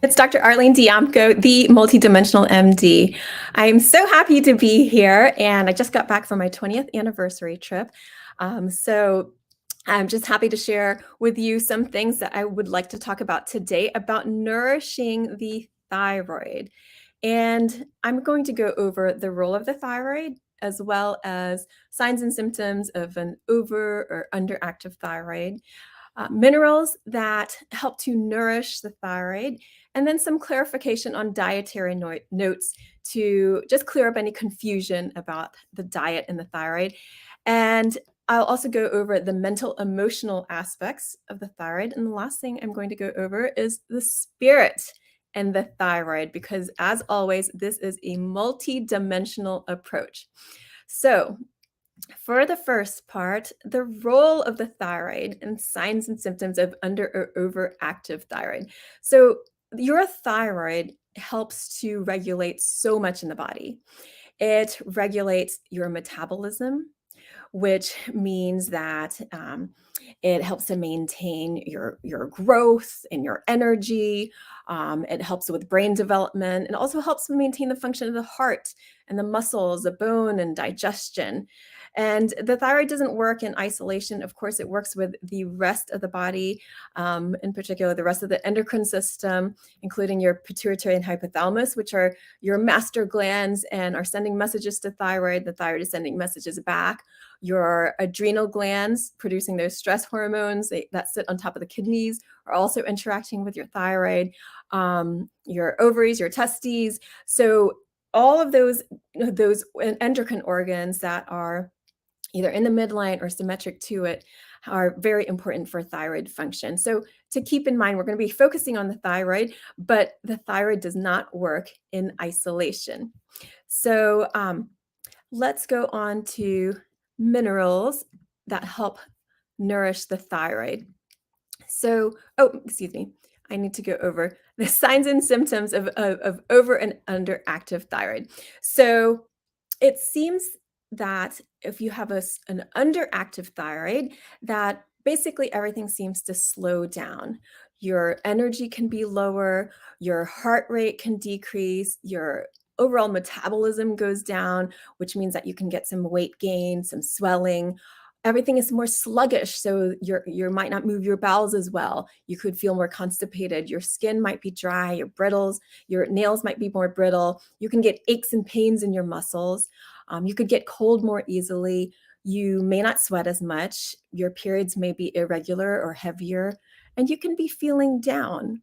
It's Dr. Arlene Diamco, the multidimensional MD. I'm so happy to be here, and I just got back from my 20th anniversary trip. So I'm just happy to share with you some things that I would like to talk about today about nourishing the thyroid. And I'm going to go over the role of the thyroid as well as signs and symptoms of an over or underactive thyroid, minerals that help to nourish the thyroid, and then some clarification on dietary notes to just clear up any confusion about the diet and the thyroid. And I'll also go over the mental emotional aspects of the thyroid. And the last thing I'm going to go over is the spirit and the thyroid, because as always, this is a multi-dimensional approach. So for the first part, the role of the thyroid and signs and symptoms of under or overactive thyroid. So, your thyroid helps to regulate so much in the body. It regulates your metabolism, which means that it helps to maintain your growth and your energy. It helps with brain development. It also helps to maintain the function of the heart and the muscles, the bone, and digestion. And the thyroid doesn't work in isolation. Of course, it works with the rest of the body, in particular, the rest of the endocrine system, including your pituitary and hypothalamus, which are your master glands and are sending messages to thyroid. The thyroid is sending messages back. Your adrenal glands producing those stress hormones that sit on top of the kidneys are also interacting with your thyroid. Your ovaries, your testes. So all of those endocrine organs that are either in the midline or symmetric to it are very important for thyroid function. So to keep in mind, we're going to be focusing on the thyroid, but the thyroid does not work in isolation. So let's go on to minerals that help nourish the thyroid. So, excuse me, I need to go over the signs and symptoms of over and underactive thyroid. So it seems that if you have an underactive thyroid, that basically everything seems to slow down. Your energy can be lower, your heart rate can decrease, your overall metabolism goes down, which means that you can get some weight gain, some swelling. Everything is more sluggish, so you might not move your bowels as well. You could feel more constipated. Your skin might be dry, your nails might be more brittle. You can get aches and pains in your muscles. You could get cold more easily. You may not sweat as much. Your periods may be irregular or heavier, and you can be feeling down.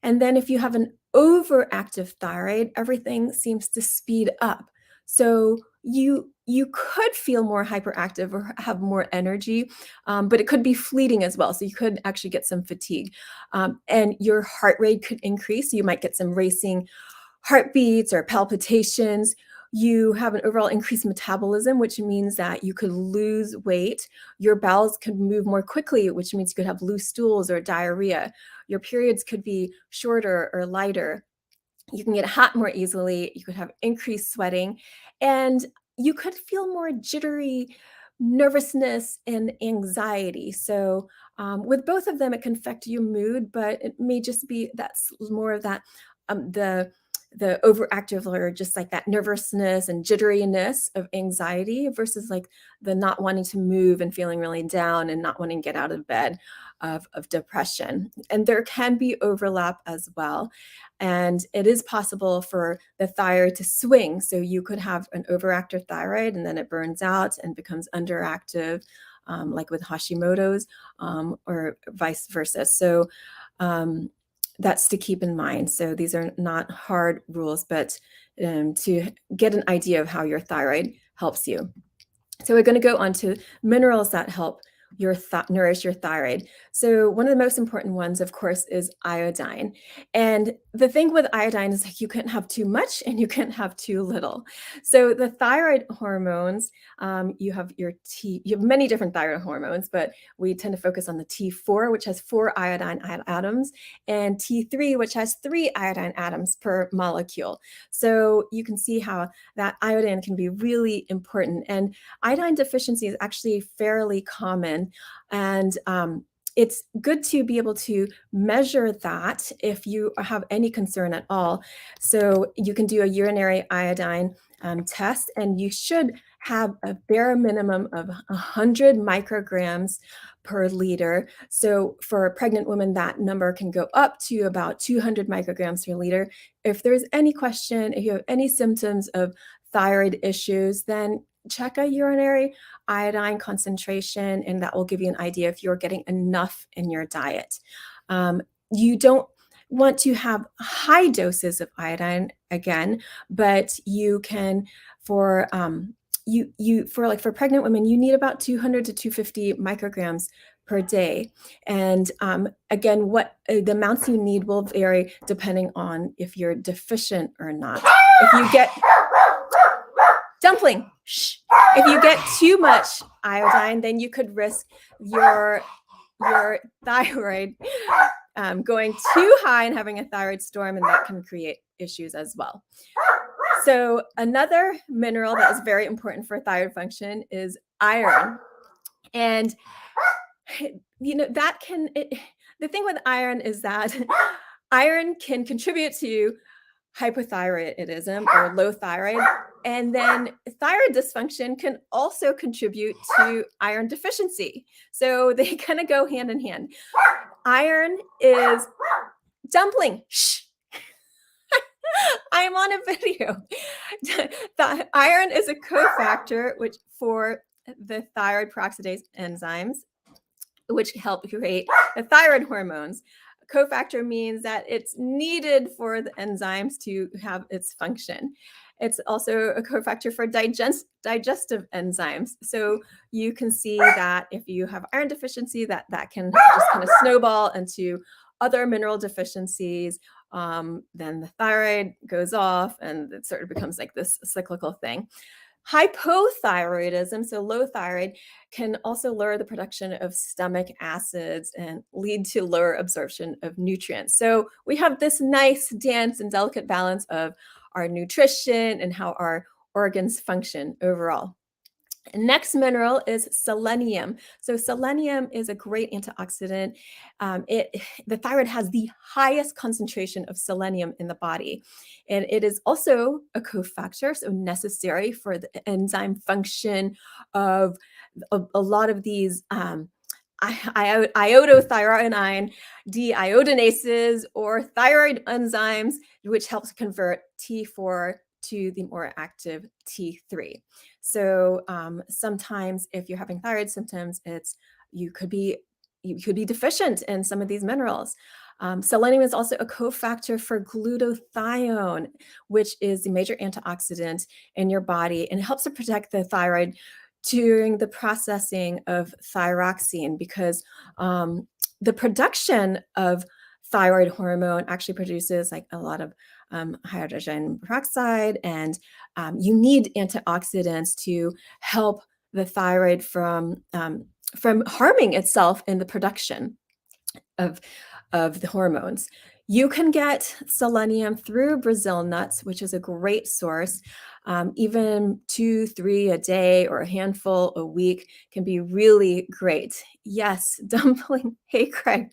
And then if you have an overactive thyroid, everything seems to speed up. So you could feel more hyperactive or have more energy, but it could be fleeting as well. So you could actually get some fatigue, and your heart rate could increase. You might get some racing heartbeats or palpitations. You have an overall increased metabolism, which means that you could lose weight. Your bowels could move more quickly, which means you could have loose stools or diarrhea. Your periods could be shorter or lighter. You can get hot more easily. You could have increased sweating, and you could feel more jittery nervousness and anxiety. So with both of them, it can affect your mood, but it may just be that's more of that the overactive or just like that nervousness and jitteriness of anxiety versus like the not wanting to move and feeling really down and not wanting to get out of bed of depression. And there can be overlap as well. And it is possible for the thyroid to swing. So you could have an overactive thyroid and then it burns out and becomes underactive, like with Hashimoto's, or vice versa. So that's to keep in mind. So these are not hard rules, but to get an idea of how your thyroid helps you. So we're going to go on to minerals that help nourish your thyroid. So one of the most important ones, of course, is iodine. And the thing with iodine is like you can't have too much and you can't have too little. So the thyroid hormones, you have you have many different thyroid hormones, but we tend to focus on the T4, which has 4 iodine atoms, and T3, which has 3 iodine atoms per molecule. So you can see how that iodine can be really important. And iodine deficiency is actually fairly common, and it's good to be able to measure that if you have any concern at all. So you can do a urinary iodine test, and you should have a bare minimum of 100 micrograms per liter. So for pregnant women, that number can go up to about 200 micrograms per liter. If there's any question, if you have any symptoms of thyroid issues, then check a urinary iodine concentration, and that will give you an idea if you're getting enough in your diet. You don't want to have high doses of iodine again, but you can for for pregnant women, you need about 200 to 250 micrograms per day. And again, what the amounts you need will vary depending on if you're deficient or not. If you get dumpling, shh. If you get too much iodine, then you could risk your thyroid going too high and having a thyroid storm, and that can create issues as well. So another mineral that is very important for thyroid function is iron. And the thing with iron is that iron can contribute to hypothyroidism or low thyroid. And then thyroid dysfunction can also contribute to iron deficiency. So they kind of go hand in hand. Iron is dumpling. Shh. I'm on a video. The iron is a cofactor for the thyroid peroxidase enzymes, which help create the thyroid hormones. Cofactor means that it's needed for the enzymes to have its function. It's also a cofactor for digestive enzymes. So you can see that if you have iron deficiency, that can just kind of snowball into other mineral deficiencies. Then the thyroid goes off, and it sort of becomes like this cyclical thing. Hypothyroidism, so low thyroid, can also lower the production of stomach acids and lead to lower absorption of nutrients. So we have this nice dance and delicate balance of our nutrition and how our organs function overall. Next mineral is selenium. So selenium is a great antioxidant. The thyroid has the highest concentration of selenium in the body. And it is also a cofactor, so necessary for the enzyme function of a lot of these iodothyronine deiodinases or thyroid enzymes, which helps convert T4 to the more active T3. So sometimes if you're having thyroid symptoms, you could be deficient in some of these minerals. Selenium is also a cofactor for glutathione, which is the major antioxidant in your body, and it helps to protect the thyroid during the processing of thyroxine, because the production of thyroid hormone actually produces like a lot of hydrogen peroxide, and you need antioxidants to help the thyroid from harming itself in the production of the hormones. You can get selenium through Brazil nuts, which is a great source. Even 2-3 a day or a handful a week can be really great. Yes, Dumpling. Hey, Craig.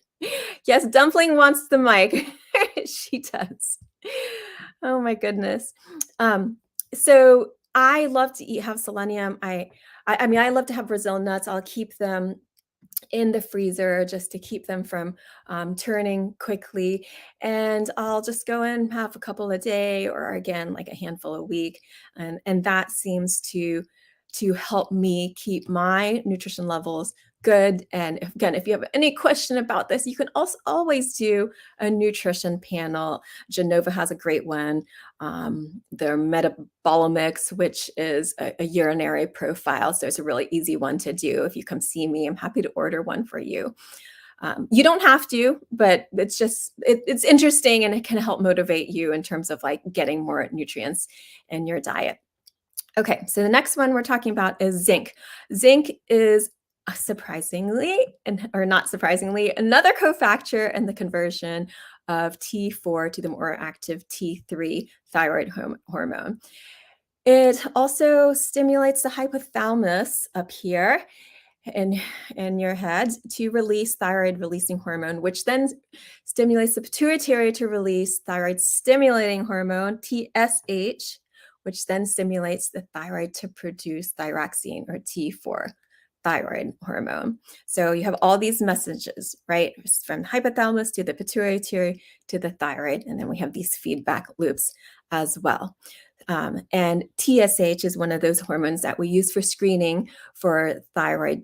Yes, Dumpling wants the mic. She does. Oh my goodness. So I love to have selenium. I mean, I love to have Brazil nuts. I'll keep them in the freezer just to keep them from turning quickly. And I'll just go in, have a couple a day, or again, like a handful a week. And that seems to help me keep my nutrition levels good. And if you have any question about this, you can also always do a nutrition panel. Genova has a great one. Their Metabolomics, which is a urinary profile. So it's a really easy one to do. If you come see me, I'm happy to order one for you. You don't have to, but it's interesting, and it can help motivate you in terms of like getting more nutrients in your diet. Okay, so the next one we're talking about is zinc. Zinc is surprisingly, or not surprisingly, another cofactor in the conversion of T4 to the more active T3 thyroid hormone. It also stimulates the hypothalamus up here, in your head to release thyroid releasing hormone, which then stimulates the pituitary to release thyroid stimulating hormone, TSH, which then stimulates the thyroid to produce thyroxine, or T4 thyroid hormone. So you have all these messages, right? From hypothalamus to the pituitary to the thyroid. And then we have these feedback loops as well. And TSH is one of those hormones that we use for screening for thyroid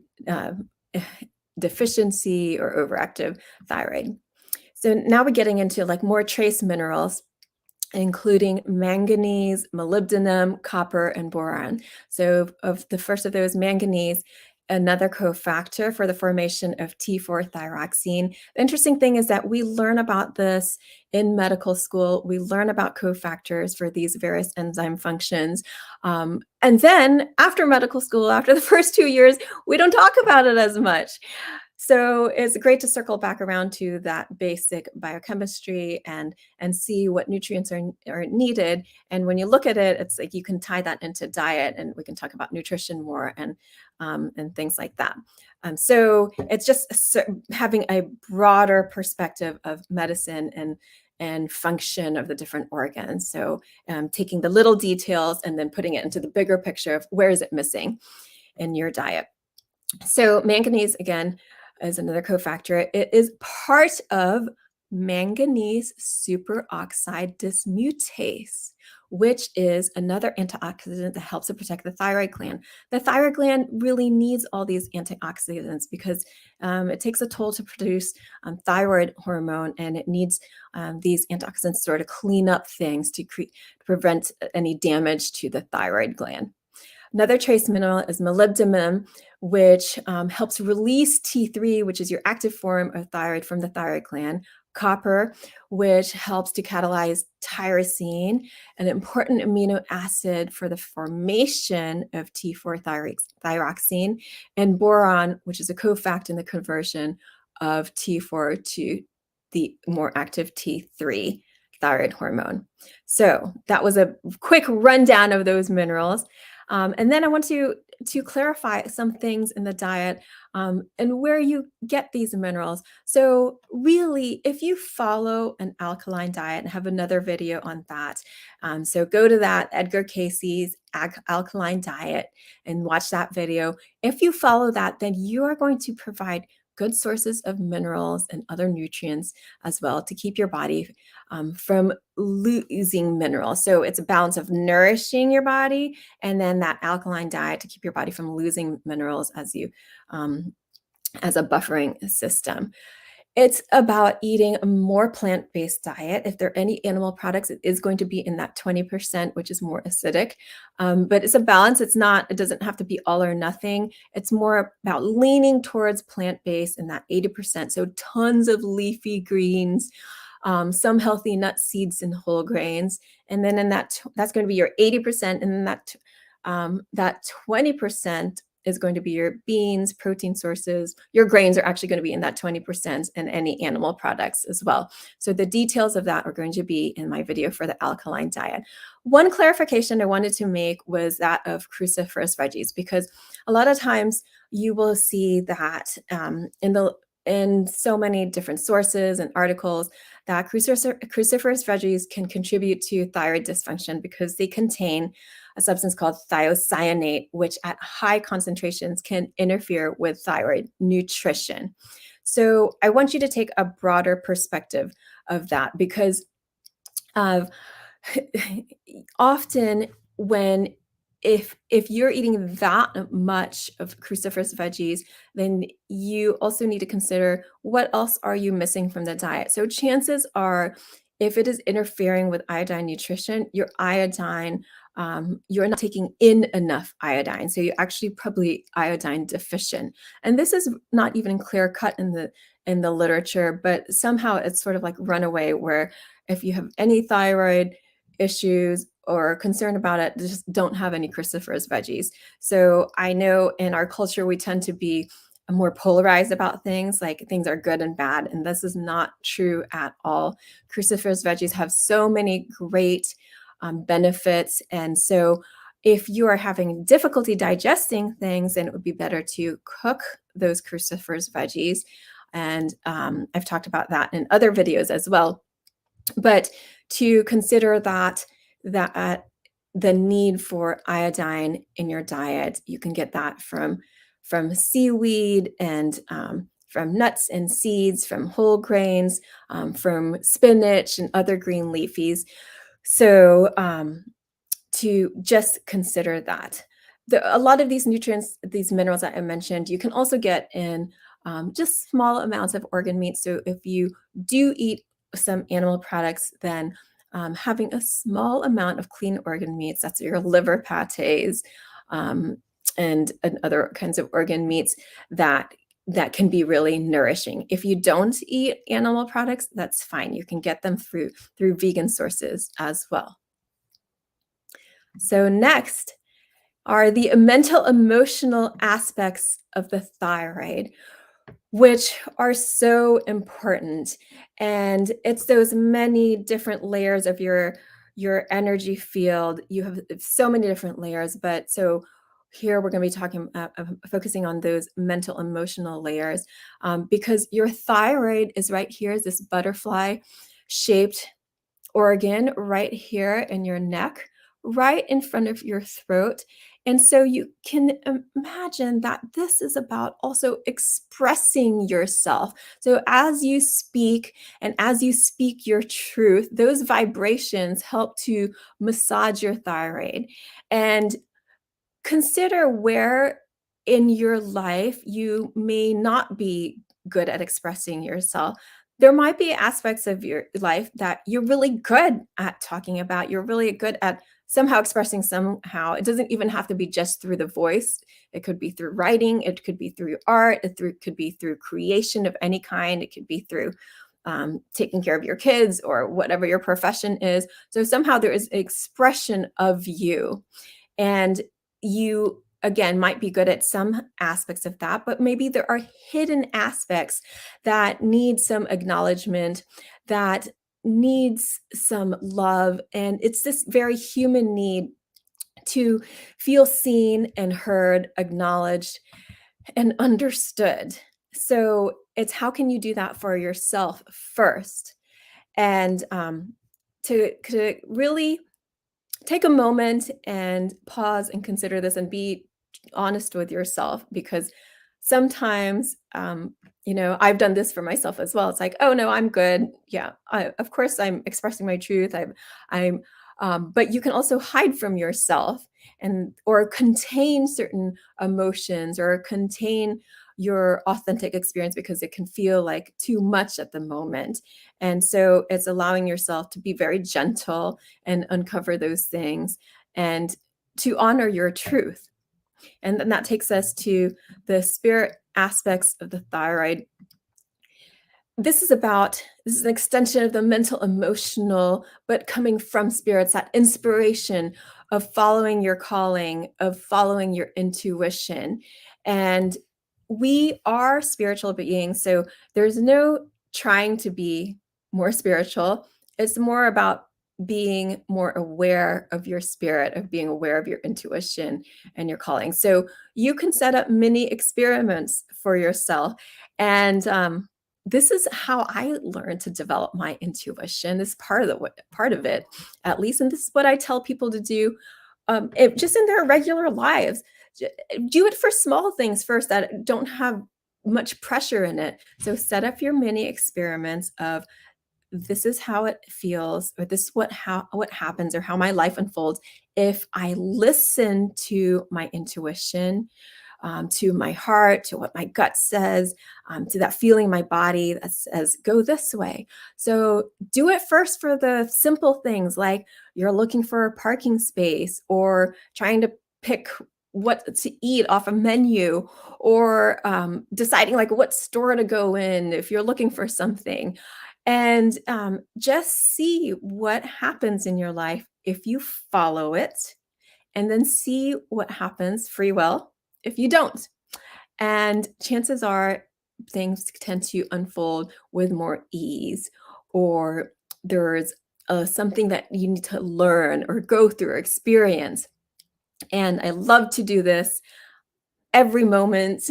deficiency or overactive thyroid. So now we're getting into like more trace minerals, including manganese, molybdenum, copper, and boron. So of the first of those, manganese, another cofactor for the formation of T4 thyroxine. The interesting thing is that we learn about this in medical school. We learn about cofactors for these various enzyme functions. And then after medical school, after the first 2 years, we don't talk about it as much. So it's great to circle back around to that basic biochemistry and see what nutrients are needed. And when you look at it, it's like you can tie that into diet, and we can talk about nutrition more and things like that. So it's just having a broader perspective of medicine and function of the different organs. So taking the little details and then putting it into the bigger picture of where is it missing in your diet. So manganese, again, is another cofactor. It is part of manganese superoxide dismutase, which is another antioxidant that helps to protect the thyroid gland. The thyroid gland really needs all these antioxidants because it takes a toll to produce thyroid hormone, and it needs these antioxidants to sort of clean up things to prevent any damage to the thyroid gland. Another trace mineral is molybdenum, which helps release T3, which is your active form of thyroid, from the thyroid gland. Copper, which helps to catalyze tyrosine, an important amino acid for the formation of T4 thyroxine. And boron, which is a cofactor in the conversion of T4 to the more active T3 thyroid hormone. So that was a quick rundown of those minerals. And then I want to clarify some things in the diet and where you get these minerals. So really, if you follow an alkaline diet, and have another video on that, so go to that Edgar Casey's alkaline diet and watch that video. If you follow that, then you are going to provide good sources of minerals and other nutrients as well to keep your body from losing minerals. So it's a balance of nourishing your body and then that alkaline diet to keep your body from losing minerals as you as a buffering system. It's about eating a more plant-based diet. If there are any animal products, it is going to be in that 20%, which is more acidic. But it's a balance. It doesn't have to be all or nothing. It's more about leaning towards plant-based in that 80%. So tons of leafy greens, some healthy nuts, seeds, and whole grains. And then in that's going to be your 80%. And then that 20% is going to be your beans, protein sources. Your grains are actually going to be in that 20%, and any animal products as well. So the details of that are going to be in my video for the alkaline diet. One clarification I wanted to make was that of cruciferous veggies, because a lot of times you will see that in so many different sources and articles that cruciferous veggies can contribute to thyroid dysfunction because they contain a substance called thiocyanate, which at high concentrations can interfere with thyroid nutrition. So I want you to take a broader perspective of that, because often if you're eating that much of cruciferous veggies, then you also need to consider what else are you missing from the diet. So chances are, if it is interfering with iodine nutrition, your iodine, you're not taking in enough iodine. So you're actually probably iodine deficient. And this is not even clear cut in the literature, but somehow it's sort of like runaway, where if you have any thyroid issues or concern about it, just don't have any cruciferous veggies. So I know in our culture, we tend to be more polarized about things, like things are good and bad. And this is not true at all. Cruciferous veggies have so many great benefits. And so If you are having difficulty digesting things, then it would be better to cook those cruciferous veggies. And I've talked about that in other videos as well. But to consider that the need for iodine in your diet, you can get that from seaweed and from nuts and seeds, from whole grains, from spinach and other green leafies. So to just consider that. A lot of these nutrients, these minerals that I mentioned, you can also get in just small amounts of organ meat. So if you do eat some animal products, then having a small amount of clean organ meats, that's your liver pates, um, and other kinds of organ meats that can be really nourishing. If you don't eat animal products, that's fine. You can get them through vegan sources as well. So next are the mental emotional aspects of the thyroid, which are so important. And it's those many different layers of your energy field. You have so many different layers, but so here we're going to be talking focusing on those mental emotional layers, because your thyroid is right here, is this butterfly shaped organ right here in your neck, right in front of your throat. And so you can imagine that this is about also expressing yourself. So as you speak and as you speak your truth, those vibrations help to massage your thyroid. And consider where in your life you may not be good at expressing yourself. There might be aspects of your life that you're really good at talking about. You're really good at somehow expressing somehow. It doesn't even have to be just through the voice. It could be through writing. It could be through art. Could be through creation of any kind. It could be through taking care of your kids or whatever your profession is. So somehow there is expression of you. And you, again, might be good at some aspects of that, but maybe there are hidden aspects that need some acknowledgement, that needs some love. And it's this very human need to feel seen and heard, acknowledged, and understood. So it's how can you do that for yourself first? And to really take a moment and pause and consider this and be honest with yourself, because sometimes I've done this for myself as well. It's like, oh no, I'm good. Yeah, of course I'm expressing my truth. I'm but you can also hide from yourself and or contain certain emotions or contain your authentic experience because it can feel like too much at the moment. And so it's allowing yourself to be very gentle and uncover those things and to honor your truth. And then that takes us to the spirit aspects of the thyroid. This is an extension of the mental, emotional, but coming from spirits, that inspiration of following your calling, of following your intuition. And we are spiritual beings. So there's no trying to be more spiritual. It's more about being more aware of your spirit, of being aware of your intuition and your calling. So you can set up mini experiments for yourself. And this is how I learned to develop my intuition. This part of it, at least, and this is what I tell people to do, just in their regular lives. Do it for small things first that don't have much pressure in it. So set up your mini experiments of this is how it feels, or this is what happens, or how my life unfolds if I listen to my intuition, to my heart, to what my gut says, to that feeling in my body that says, go this way. So do it first for the simple things like you're looking for a parking space or trying to pick what to eat off a menu, or deciding like what store to go in if you're looking for something. And just see what happens in your life if you follow it, and then see what happens, free will, if you don't. And chances are things tend to unfold with more ease, or there's something that you need to learn or go through or experience. And I love to do this every moment.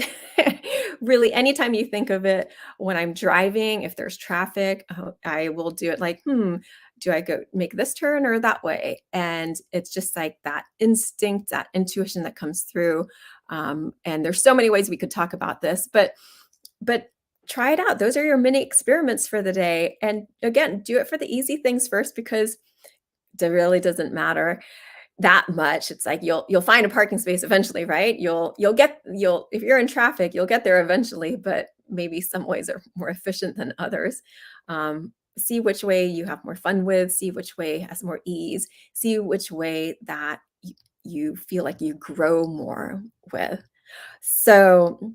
Really, anytime you think of it, when I'm driving, if there's traffic, I will do it like, do I go make this turn or that way? And it's just like that instinct, that intuition that comes through. And there's so many ways we could talk about this, but try it out. Those are your mini experiments for the day. And again, do it for the easy things first because it really doesn't matter that much. It's like you'll find a parking space eventually, right? You'll if you're in traffic, you'll get there eventually, but maybe some ways are more efficient than others. See which way you have more fun with, see which way has more ease, see which way that you feel like you grow more with. So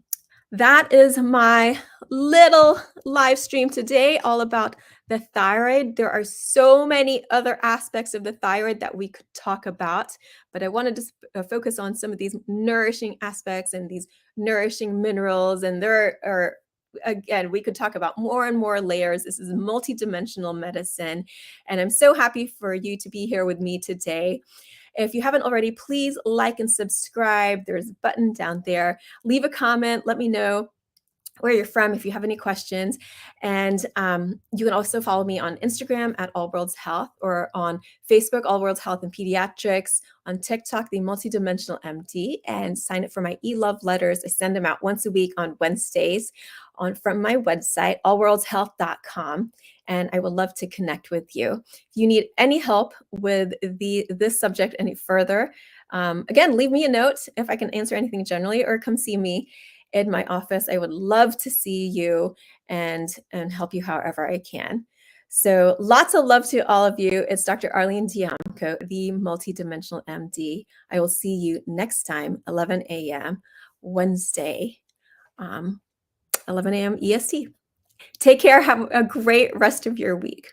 that is my little live stream today, all about the thyroid. There are so many other aspects of the thyroid that we could talk about, but I wanted to focus on some of these nourishing aspects and these nourishing minerals. And there are, again, we could talk about more and more layers. This is multidimensional medicine. And I'm so happy for you to be here with me today. If you haven't already, please like and subscribe. There's a button down there. Leave a comment. Let me know where you're from if you have any questions. And you can also follow me on Instagram at All Worlds Health, or on Facebook, All Worlds Health and Pediatrics, on TikTok, The Multidimensional MD, and sign up for my e-love letters. I send them out once a week on Wednesdays from my website, allworldshealth.com. And I would love to connect with you. If you need any help with this subject any further, again, leave me a note if I can answer anything generally, or come see me in my office. I would love to see you and help you however I can. So lots of love to all of you. It's Dr. Arlene Diamco, the Multidimensional MD. I will see you next time, 11 a.m. Wednesday, 11 a.m. EST. Take care. Have a great rest of your week.